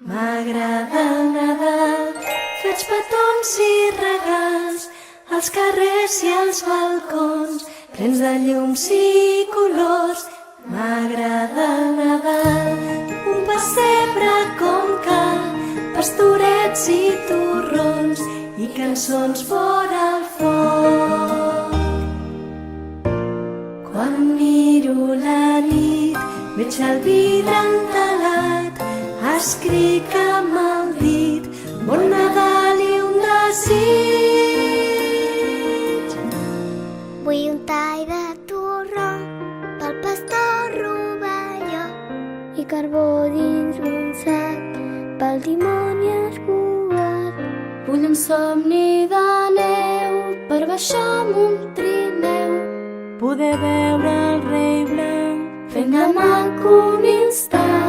M'agrada el Nadal, faig petons i regals als carrers i als balcons, plens de llums i colors. M'agrada el Nadal, un pessebre com cal, pastorets i torrons i cançons vora el foc. Quan miro la nit, veig el vidre entelat, escric amb el dit, bon Nadal i un desig. Vull un tall de torró pel pastor rovelló i carbó dins un sac pel dimoni escuat. Vull un somni de neu per baixar amb un trineu, poder veure el rei blanc fent de maco un instant.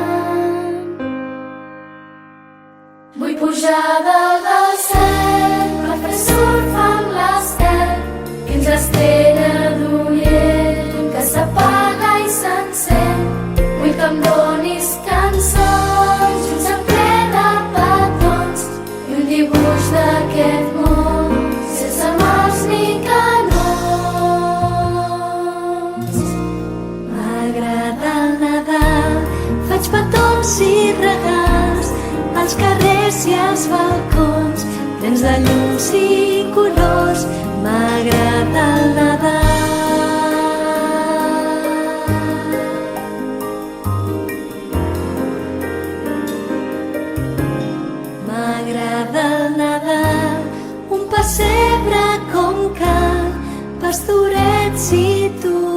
Vull pujar dalt del cel per fer surf amb l'estel, que ens estrella d'ullent que s'apaga i s'encén. Vull que em donis cançons i un sembler de petons i un dibuix d'aquest món sense mars ni canons. M'agrada el Nadal, faig petons i regals als carrers i als balcons, plens de llums i colors. M'agrada el Nadal. M'agrada el Nadal, un pessebre com cal, pastorets i tu.